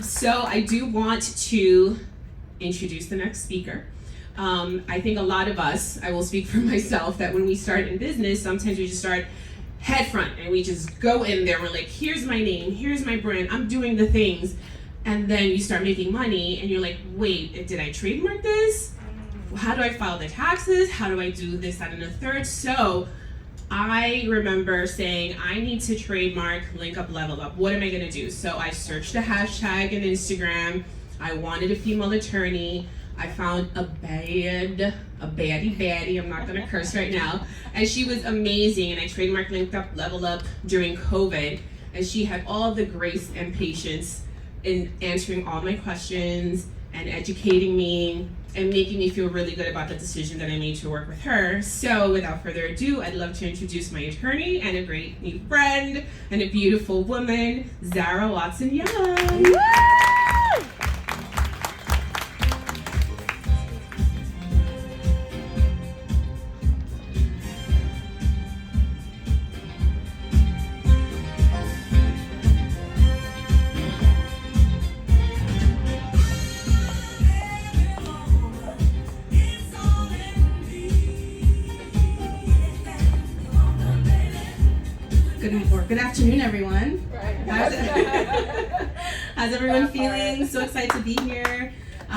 So I do want to introduce the next speaker. I think a lot of us, I will speak for myself, that when we start in business, sometimes we just start head front and we just go in there. We're like, here's my name, here's my brand, I'm doing the things. And then you start making money and you're like, wait, did I trademark this? How do I file the taxes? How do I do this, that, and the third? So I remember saying, I need to trademark Link Up, Level Up. What am I gonna do? So I searched the hashtag on Instagram. I wanted a female attorney. I found a baddie, I'm not gonna curse right now. And she was amazing, and I trademarked Link Up, Level Up during COVID. And she had all the grace and patience in answering all my questions and educating me and making me feel really good about the decision that I made to work with her. So without further ado, I'd love to introduce my attorney and a great new friend and a beautiful woman, Zara Watson-Young. Woo! Good afternoon, everyone. How's everyone feeling? So excited to be here.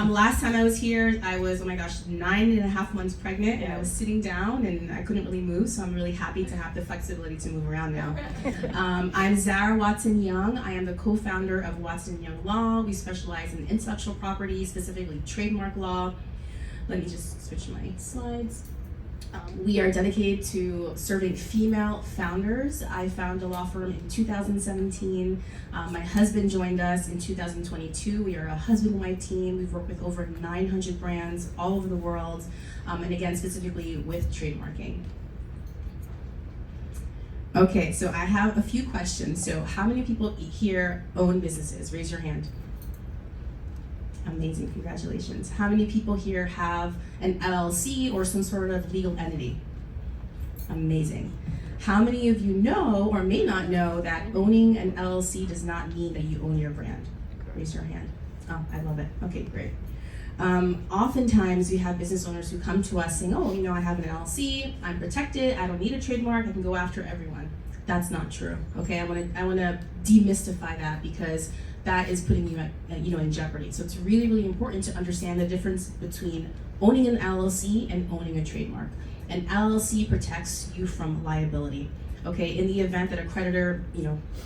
Last time I was here, I was, 9.5 months pregnant, and I was sitting down and I couldn't really move, so I'm really happy to have the flexibility to move around now. I'm Zara Watson-Young. I am the co-founder of Watson-Young Law. We specialize in intellectual property, specifically trademark law. Let me just switch my slides. We are dedicated to serving female founders. I founded a law firm in 2017. My husband joined us in 2022. We are a husband and wife team. We've worked with over 900 brands all over the world, and again, specifically with trademarking. Okay, so I have a few questions. So how many people here own businesses? Raise your hand. Amazing, congratulations. How many people here have an LLC or some sort of legal entity? Amazing. How many of you know or may not know that owning an LLC does not mean that you own your brand? Raise your hand. Oh, I love it. Okay, great. Oftentimes we have business owners who come to us saying, oh, I have an LLC, I'm protected, I don't need a trademark, I can go after everyone. That's not true, okay? I wanna demystify that, because that is putting you in jeopardy. So it's really, really important to understand the difference between owning an LLC and owning a trademark. An LLC protects you from liability. Okay, in the event that a creditor,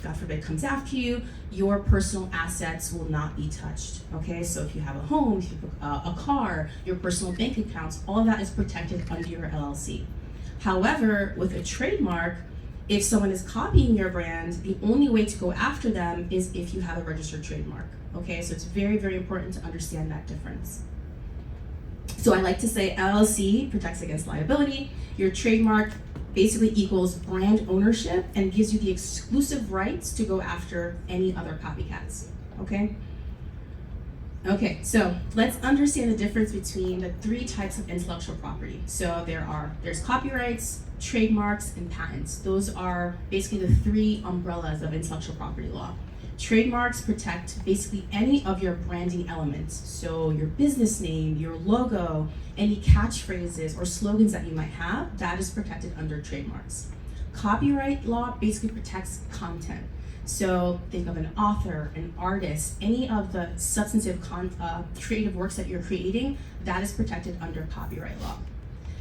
God forbid, comes after you, your personal assets will not be touched. Okay, so if you have a home, if you have a car, your personal bank accounts, all of that is protected under your LLC. However, with a trademark, if someone is copying your brand, the only way to go after them is if you have a registered trademark. Okay, so it's very, very important to understand that difference. So I like to say LLC protects against liability. Your trademark basically equals brand ownership and gives you the exclusive rights to go after any other copycats. Okay? Okay, so let's understand the difference between the three types of intellectual property. So there's copyrights, trademarks, and patents. Those are basically the three umbrellas of intellectual property law. Trademarks protect basically any of your branding elements. So your business name, your logo, any catchphrases or slogans that you might have, that is protected under trademarks. Copyright law basically protects content. So think of an author, an artist, any of the substantive creative works that you're creating, that is protected under copyright law.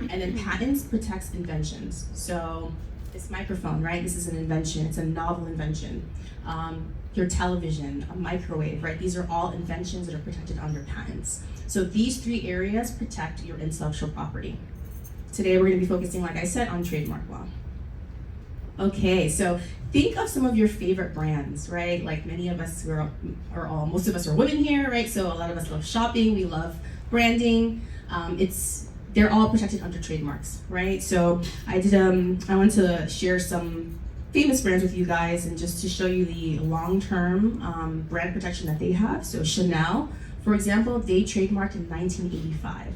And then patents protects inventions. So this microphone, right? This is an invention, it's a novel invention. Your television, a microwave, right? These are all inventions that are protected under patents. So these three areas protect your intellectual property. Today we're gonna be focusing, like I said, on trademark law. Okay, so think of some of your favorite brands, right? Like many of us, most of us are women here, right? So a lot of us love shopping, we love branding. They're all protected under trademarks, right? So I wanted to share some famous brands with you guys and just to show you the long-term brand protection that they have. So Chanel, for example, they trademarked in 1985.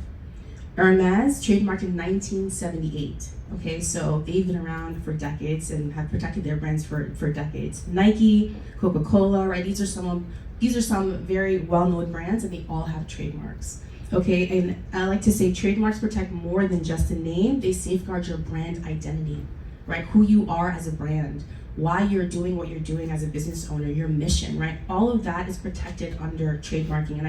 Hermes trademarked in 1978. Okay, so they've been around for decades and have protected their brands for decades. Nike, Coca-Cola, right? These are some of these are some very well-known brands, and they all have trademarks. Okay, and I like to say trademarks protect more than just a name. They safeguard your brand identity, right? Who you are as a brand, why you're doing what you're doing as a business owner, your mission, right? All of that is protected under trademarking. And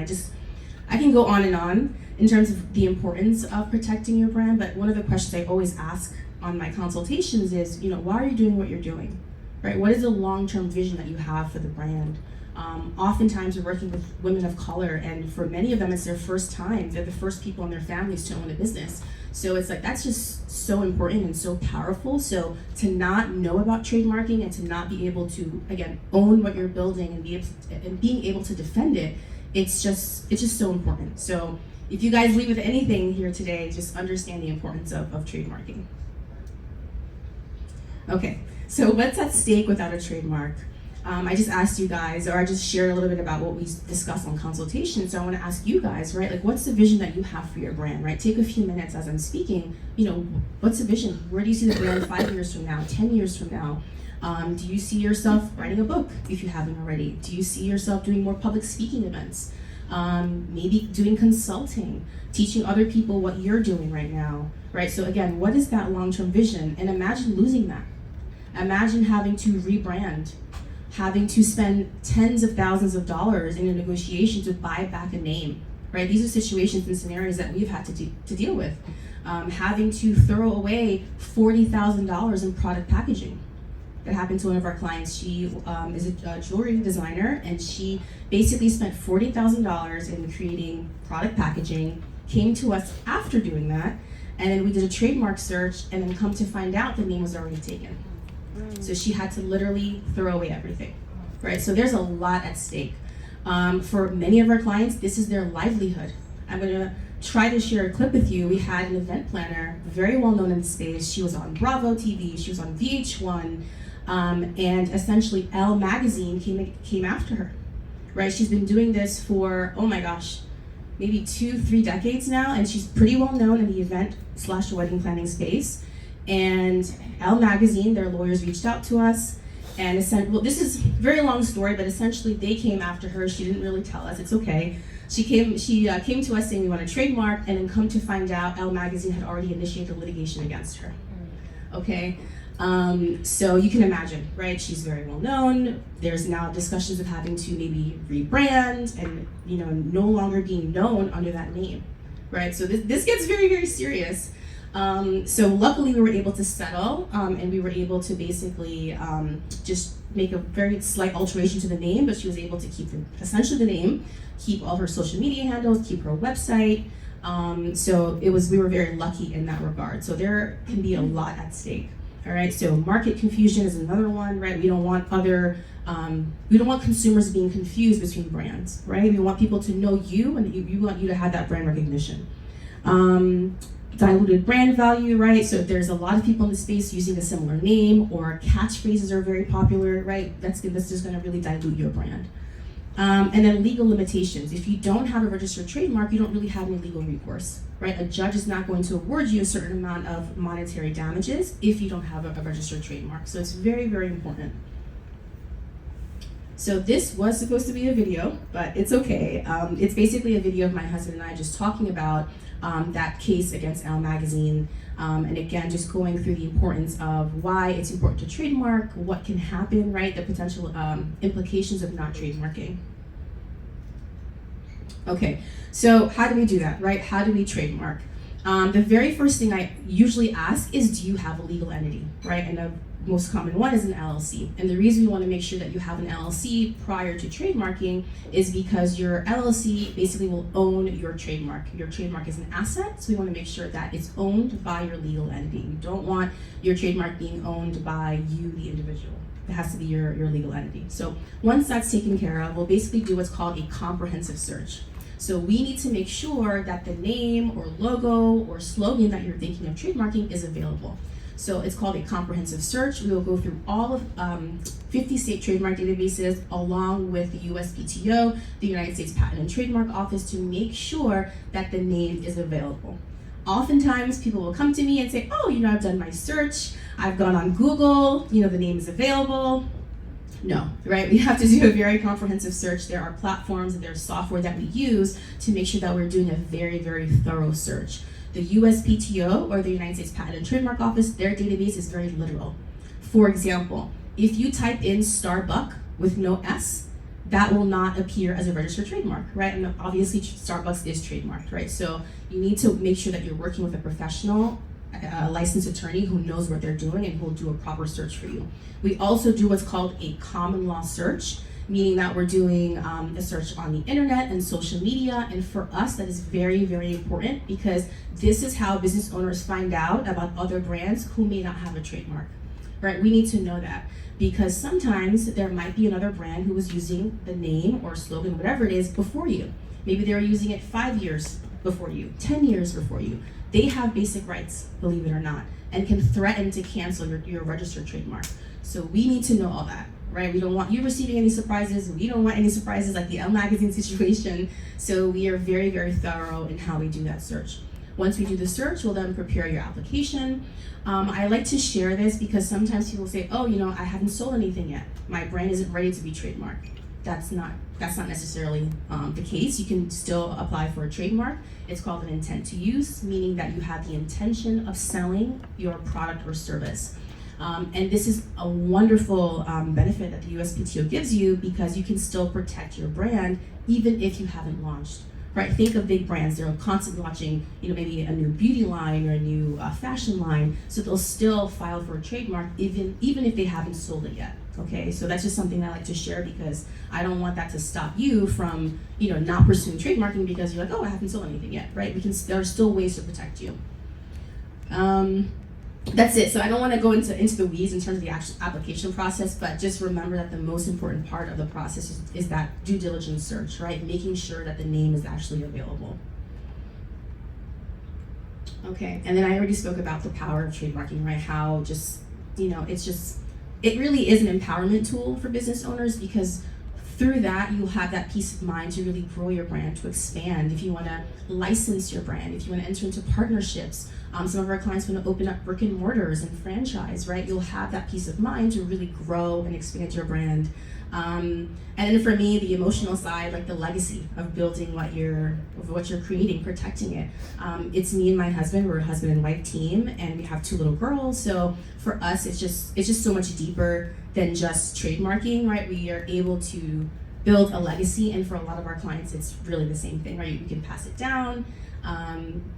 I can go on and on in terms of the importance of protecting your brand, but one of the questions I always ask on my consultations is, why are you doing what you're doing, right? What is the long-term vision that you have for the brand? Oftentimes we're working with women of color, and for many of them it's their first time. They're the first people in their families to own a business. So it's like, that's just so important and so powerful. So to not know about trademarking and to not be able to, again, own what you're building and being able to defend it, it's just so important. So if you guys leave with anything here today, just understand the importance of trademarking. Okay, so what's at stake without a trademark? I just asked you guys, or I just shared a little bit about what we discussed on consultation. So I want to ask you guys, right? Like, what's the vision that you have for your brand, right? Take a few minutes as I'm speaking. What's the vision? Where do you see the brand 5 years from now, 10 years from now? Do you see yourself writing a book if you haven't already? Do you see yourself doing more public speaking events? Maybe doing consulting, teaching other people what you're doing right now, right? So again, what is that long-term vision? And imagine losing that. Imagine having to rebrand, having to spend tens of thousands of dollars in a negotiation to buy back a name, right? These are situations and scenarios that we've had to deal with. Having to throw away $40,000 in product packaging. That happened to one of our clients. She is a jewelry designer, and she basically spent $40,000 in creating product packaging, came to us after doing that, and then we did a trademark search, and then come to find out the name was already taken. So she had to literally throw away everything, right? So there's a lot at stake. For many of our clients, this is their livelihood. I'm gonna try to share a clip with you. We had an event planner, very well known in the space. She was on Bravo TV, she was on VH1, and essentially Elle magazine came after her, right? She's been doing this for, oh my gosh, maybe 2-3 decades now, and she's pretty well known in the event/wedding planning space. And Elle magazine, their lawyers reached out to us, and this is a very long story, but essentially they came after her. She didn't really tell us. It's okay. She came to us saying we want a trademark, and then come to find out Elle magazine had already initiated litigation against her. Okay, so you can imagine, right? She's very well known. There's now discussions of having to maybe rebrand and no longer being known under that name, right? So this gets very, very serious. So luckily we were able to settle, and we were able to basically just make a very slight alteration to the name, but she was able to keep essentially the name, keep all her social media handles, keep her website. So we were very lucky in that regard. So there can be a lot at stake. All right, so market confusion is another one, right? We don't want consumers being confused between brands, right? We want people to know you, and we want you to have that brand recognition. Diluted brand value, right? So if there's a lot of people in the space using a similar name, or catchphrases are very popular, right? That's just going to really dilute your brand. And then legal limitations. If you don't have a registered trademark, you don't really have any legal recourse, right? A judge is not going to award you a certain amount of monetary damages if you don't have a registered trademark. So it's very, very important. So this was supposed to be a video, but it's okay. It's basically a video of my husband and I just talking about that case against Elle magazine, and again, just going through the importance of why it's important to trademark, what can happen, right? The potential implications of not trademarking. Okay, so how do we do that, right? How do we trademark? The very first thing I usually ask is, do you have a legal entity, right? And the most common one is an LLC. And the reason we want to make sure that you have an LLC prior to trademarking is because your LLC basically will own your trademark. Your trademark is an asset, so we want to make sure that it's owned by your legal entity. You don't want your trademark being owned by you, the individual. It has to be your legal entity. So once that's taken care of, we'll basically do what's called a comprehensive search. So we need to make sure that the name or logo or slogan that you're thinking of trademarking is available. So it's called a comprehensive search. We will go through all of 50 state trademark databases along with the USPTO, the United States Patent and Trademark Office, to make sure that the name is available. Oftentimes people will come to me and say, oh, I've done my search, I've gone on Google, the name is available. No, right? We have to do a very comprehensive search. There are platforms and there's software that we use to make sure that we're doing a very, very thorough search. The USPTO, or the United States Patent and Trademark Office, their database is very literal. For example, if you type in Starbucks with no S, that will not appear as a registered trademark, right? And obviously Starbucks is trademarked, right? So you need to make sure that you're working with a professional, licensed attorney who knows what they're doing and who will do a proper search for you. We also do what's called a common law search, meaning that we're doing a search on the internet and social media. And for us, that is very, very important because this is how business owners find out about other brands who may not have a trademark, right? We need to know that because sometimes there might be another brand who was using the name or slogan, whatever it is, before you. Maybe they were using it 5 years before you, 10 years before you. They have basic rights, believe it or not, and can threaten to cancel your registered trademark. So we need to know all that, right? We don't want you receiving any surprises. We don't want any surprises like the Elle magazine situation. So we are very, very thorough in how we do that search. Once we do the search, we'll then prepare your application. I like to share this because sometimes people say, oh, I haven't sold anything yet. My brand isn't ready to be trademarked. That's not necessarily the case. You can still apply for a trademark. It's called an intent to use, meaning that you have the intention of selling your product or service. And this is a wonderful benefit that the USPTO gives you because you can still protect your brand even if you haven't launched. Right? Think of big brands. They're constantly launching, maybe a new beauty line or a new fashion line. So they'll still file for a trademark even if they haven't sold it yet. Okay, so that's just something I like to share because I don't want that to stop you from, not pursuing trademarking because you're like, oh, I haven't sold anything yet, right? There are still ways to protect you. That's it. So I don't want to go into the weeds in terms of the actual application process, but just remember that the most important part of the process is that due diligence search, right? Making sure that the name is actually available. Okay, and then I already spoke about the power of trademarking, right? How it really is an empowerment tool for business owners because through that, you'll have that peace of mind to really grow your brand, to expand. If you want to license your brand, if you want to enter into partnerships, some of our clients want to open up brick and mortars and franchise, right? You'll have that peace of mind to really grow and expand your brand. And then for me, the emotional side, like the legacy of building what you're creating, protecting it. It's me and my husband. We're a husband and wife team, and we have 2 little girls. So for us, it's just so much deeper than just trademarking, right? We are able to build a legacy, and for a lot of our clients, it's really the same thing, right? You can pass it down.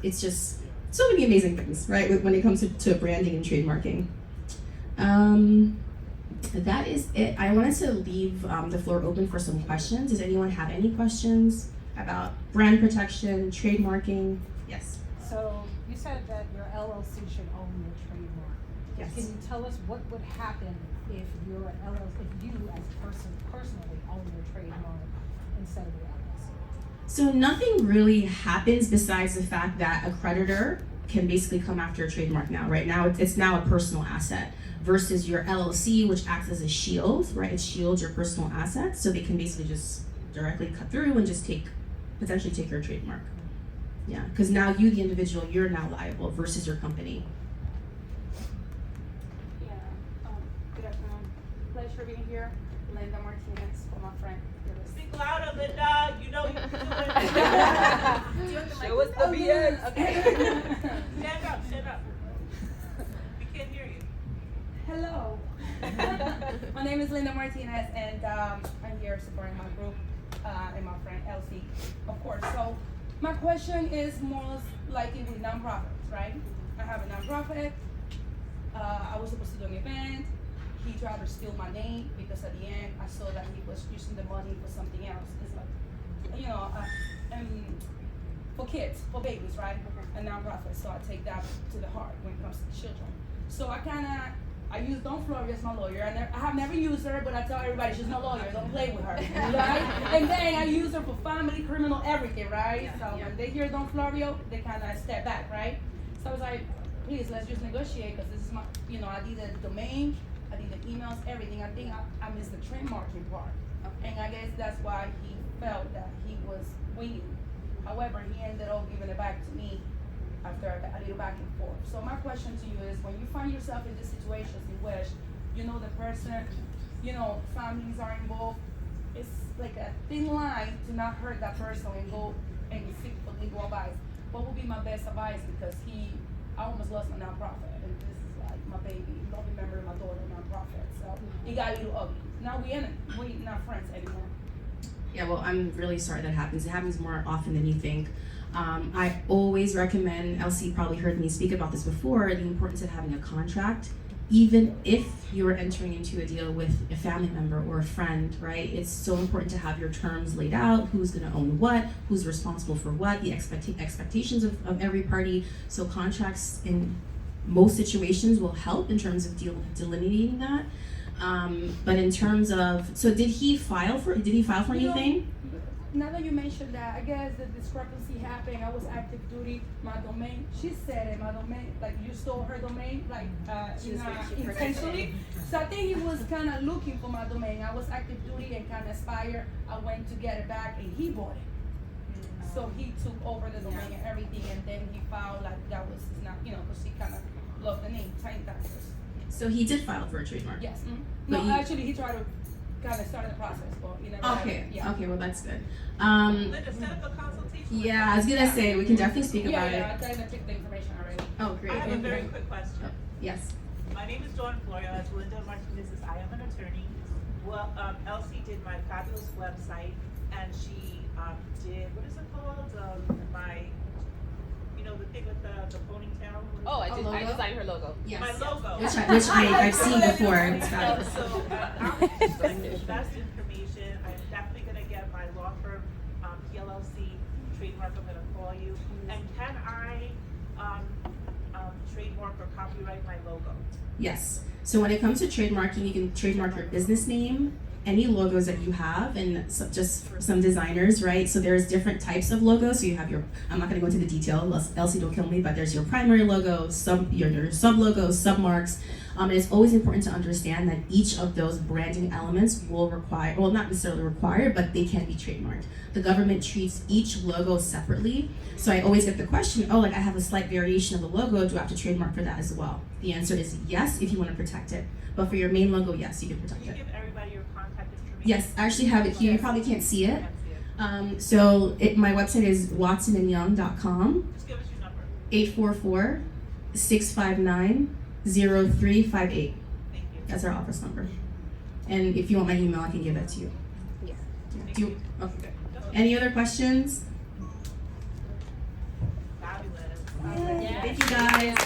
It's just so many amazing things, right? When it comes to branding and trademarking. That is it. I wanted to leave the floor open for some questions. Does anyone have any questions about brand protection, trademarking? Yes. So you said that your LLC should own your trademark. Yes. Can you tell us what would happen if your LLC, if you as a person personally own your trademark instead of your LLC? So nothing really happens besides the fact that a creditor can basically come after a trademark now. Right now, it's now a personal asset versus your LLC, which acts as a shield, right? It shields your personal assets, so they can basically just directly cut through and just potentially take your trademark. Yeah, because now you, the individual, you're now liable versus your company. Yeah, good afternoon. Pleasure being here. Linda Martinez, for my friend. Speak louder, Linda. You know you can do it. Show us the BS. Okay. Stand up. We can't hear you. Hello. My name is Linda Martinez, and I'm here supporting my group and my friend Elsie, of course. So my question is most likely with nonprofits, right? I have a nonprofit. I was supposed to do an event. He tried to steal my name because at the end I saw that he was using the money for something else. It's like, for kids, for babies, right? A nonprofit, so I take that to the heart when it comes to children. So I use Dawn Florio as my lawyer. I have never used her, but I tell everybody she's my lawyer. Don't play with her, right? And then I use her for family, criminal, everything, right? When they hear Dawn Florio, they kind of step back, right? So I was like, please, let's just negotiate because this is my, I did the domain, I did the emails, everything. I think I missed the trademarking part. And I guess that's why he felt that he was winning. However, he ended up giving it back to me after a little back and forth. So my question to you is, when you find yourself in these situations in which the person families are involved. It's like a thin line to not hurt that person and go and seek for legal advice. What would be my best advice? Because I almost lost my nonprofit, and this is like my baby, loving member of my daughter nonprofit. So it got a little ugly. Now we're not friends anymore. Yeah, well, I'm really sorry that happens. It happens more often than you think. I always recommend, Elsie probably heard me speak about this before, the importance of having a contract. Even if you're entering into a deal with a family member or a friend, right? It's so important to have your terms laid out, who's gonna own what, who's responsible for what, the expectations of every party. So contracts in most situations will help in terms of delineating that. But in terms of, so did he file for anything? Now that you mentioned that, I guess the discrepancy happened. I was active duty. My domain, she said it, my domain, like you stole her domain, like intentionally. So I think he was kind of looking for my domain. I was active duty and kind of expired. I went to get it back and he bought it. So he took over the domain and everything, and then he filed like that was not, because he kind of loved the name, Tiny Taxes. So he did file for a trademark? Yes. But No, actually he tried to kind of start the process, but Okay, yeah. okay, well that's good. Linda, set up a consultation. Yeah, I was gonna say, we can definitely speak about Yeah, it. I tried to take the information already. Oh, great. I have a very quick question. Yes. My name is Dawn Florio, as Linda Martinez says, I am an attorney. Well, Elsie did my fabulous website, and she did, what is it called? The thing with the ponytail? What is it? I designed her logo. Yes. My logo. Which I've seen before. It's fabulous. So, I'll just send you the best information. I'm definitely gonna get my law firm, PLLC, Trademark, I'm gonna call you. And can I, trademark or copyright my logo? Yes. So when it comes to trademarking, you can trademark your business name, any logos that you have, and just for some designers, right? So there's different types of logos. So you have I'm not gonna go into the detail, Elsie don't kill me, but there's your primary logo, your sub logos, sub marks. And it's always important to understand that each of those branding elements will require, well, not necessarily required, but they can be trademarked. The government treats each logo separately. So I always get the question, I have a slight variation of the logo, do I have to trademark for that as well? The answer is yes, if you want to protect it. But for your main logo, yes, you can protect Can you it. give everybody your contact information? Yes, I actually have it here. You probably can't see it. So my website is watsonandyoung.com, Just give us your number. 844-659-0358. Thank you. That's our office number. And if you want my email, I can give that to you. Yeah. Do you, okay, good. Any other questions? Fabulous. Thank you guys.